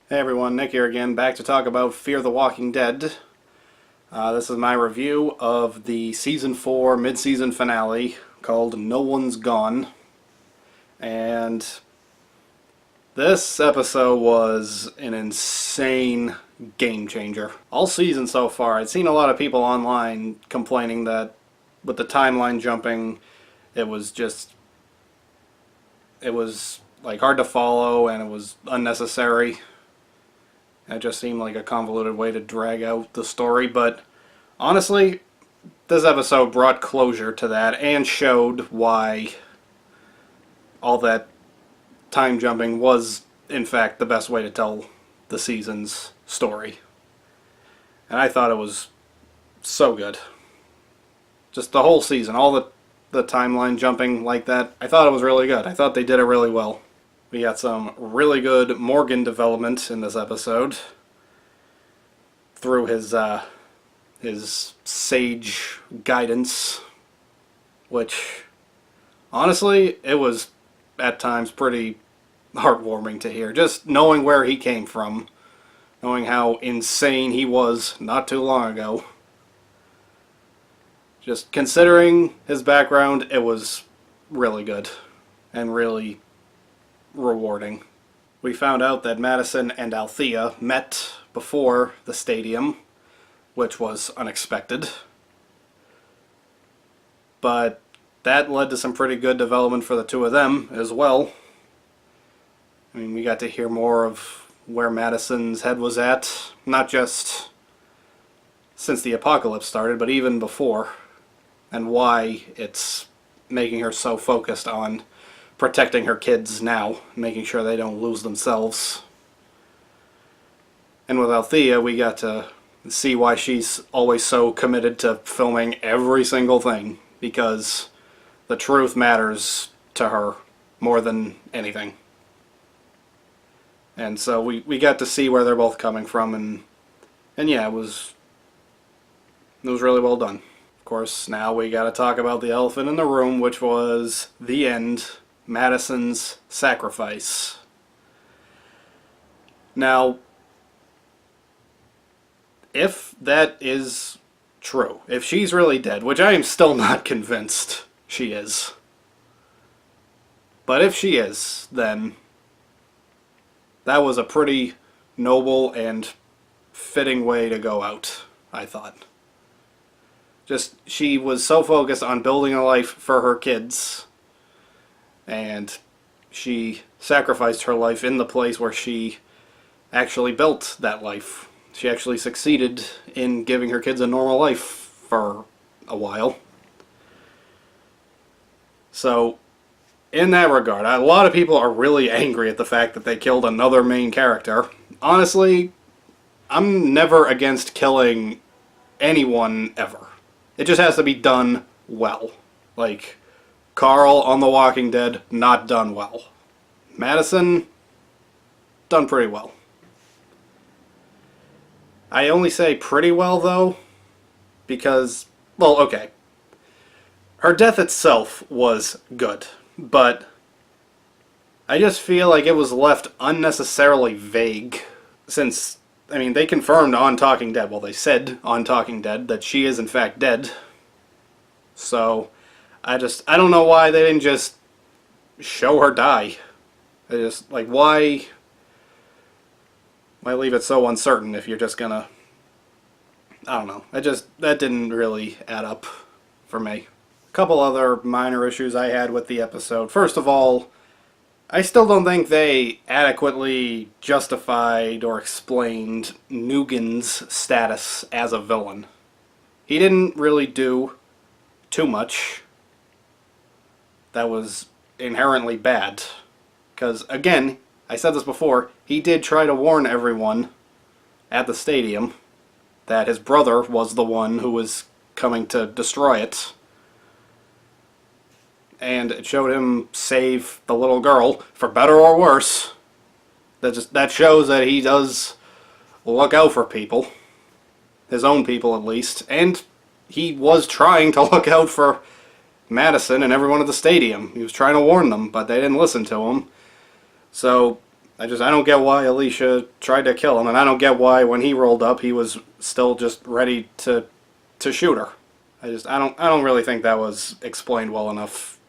Hey everyone, Nick here again, back to talk about Fear the Walking Dead. This is my review of the Season 4 mid-season finale called No One's Gone. And this episode was an insane game changer. All season so far, I'd seen a lot of people online complaining that with the timeline jumping, it was like hard to follow and it was unnecessary. It just seemed like a convoluted way to drag out the story, but honestly, this episode brought closure to that and showed why all that time jumping was, in fact, the best way to tell the season's story. And I thought it was so good. Just the whole season, all the timeline jumping like that, I thought it was really good. I thought they did it really well. We got some really good Morgan development in this episode through his sage guidance, which honestly, it was at times pretty heartwarming to hear. Just knowing where he came from, knowing how insane he was not too long ago. Just considering his background, it was really good and really rewarding. We found out that Madison and Althea met before the stadium, which was unexpected. But that led to some pretty good development for the two of them as well. I mean, we got to hear more of where Madison's head was at, not just since the apocalypse started, but even before, and why it's making her so focused on protecting her kids now, making sure they don't lose themselves. And with Althea, we got to see why she's always so committed to filming every single thing, because the truth matters to her more than anything. And so we got to see where they're both coming from, and yeah, it was really well done. Of course, now we got to talk about the elephant in the room, which was the end. Madison's sacrifice. Now, if that is true, if she's really dead, which I am still not convinced she is, but if she is, then that was a pretty noble and fitting way to go out, I thought. Just, she was so focused on building a life for her kids, and she sacrificed her life in the place where she actually built that life. She actually succeeded in giving her kids a normal life for a while. So, in that regard, a lot of people are really angry at the fact that they killed another main character. Honestly, I'm never against killing anyone ever. It just has to be done well. Like Carl on The Walking Dead, not done well. Madison, done pretty well. I only say pretty well, though, because, well, okay. Her death itself was good, but I just feel like it was left unnecessarily vague, since, I mean, they confirmed on Talking Dead, well, they said on Talking Dead that she is in fact dead. So I don't know why they didn't just show her die. They just, like, why leave it so uncertain if you're just gonna, I don't know. That didn't really add up for me. A couple other minor issues I had with the episode. First of all, I still don't think they adequately justified or explained Negan's status as a villain. He didn't really do too much that was inherently bad. Because, again, I said this before, he did try to warn everyone at the stadium that his brother was the one who was coming to destroy it. And it showed him save the little girl, for better or worse. That shows that he does look out for people. His own people, at least. And he was trying to look out for Madison and everyone at the stadium. He was trying to warn them, but they didn't listen to him. So I don't get why Alicia tried to kill him, and I don't get why when he rolled up he was still just ready to shoot her. I don't really think that was explained well enough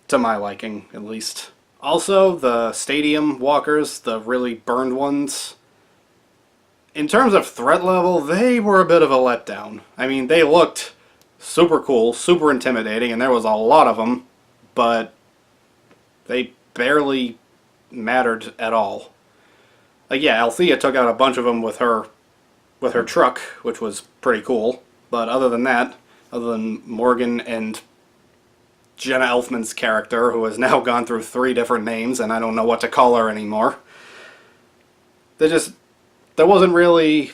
to my liking, at least. Also, the stadium walkers, the really burned ones, in terms of threat level, they were a bit of a letdown. I mean, they looked super cool, super intimidating, and there was a lot of them, but they barely mattered at all. Like, yeah, Althea took out a bunch of them with her truck, which was pretty cool. But other than that, other than Morgan and Jenna Elfman's character, who has now gone through 3 different names, and I don't know what to call her anymore, there wasn't really,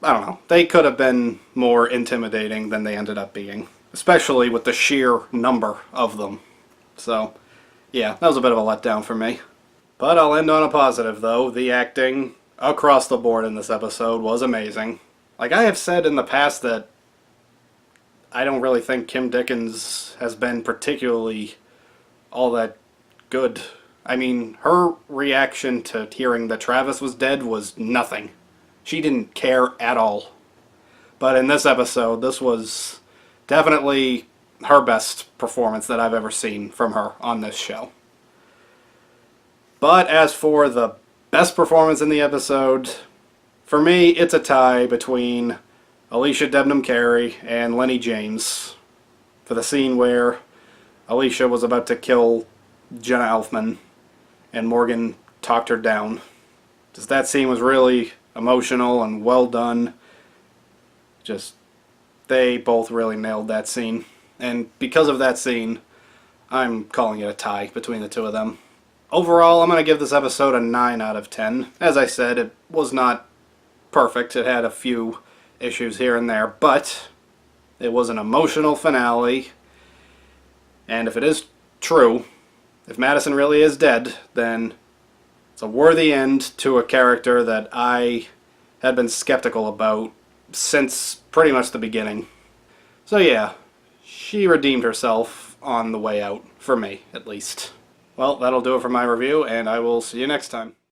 I don't know, they could have been more intimidating than they ended up being, especially with the sheer number of them. So, yeah, that was a bit of a letdown for me. But I'll end on a positive, though. The acting across the board in this episode was amazing. Like I have said in the past that I don't really think Kim Dickens has been particularly all that good. I mean, her reaction to hearing that Travis was dead was nothing. She didn't care at all. But in this episode, this was definitely her best performance that I've ever seen from her on this show. But as for the best performance in the episode, for me, it's a tie between Alicia Debnam Carey and Lenny James for the scene where Alicia was about to kill Jenna Elfman and Morgan talked her down. Just that scene was really emotional and well done. Just, they both really nailed that scene. And because of that scene, I'm calling it a tie between the two of them. Overall, I'm going to give this episode a 9 out of 10. As I said, it was not perfect. It had a few issues here and there, but it was an emotional finale. And if it is true, if Madison really is dead, then it's a worthy end to a character that I had been skeptical about since pretty much the beginning. So yeah, she redeemed herself on the way out, for me at least. Well, that'll do it for my review, and I will see you next time.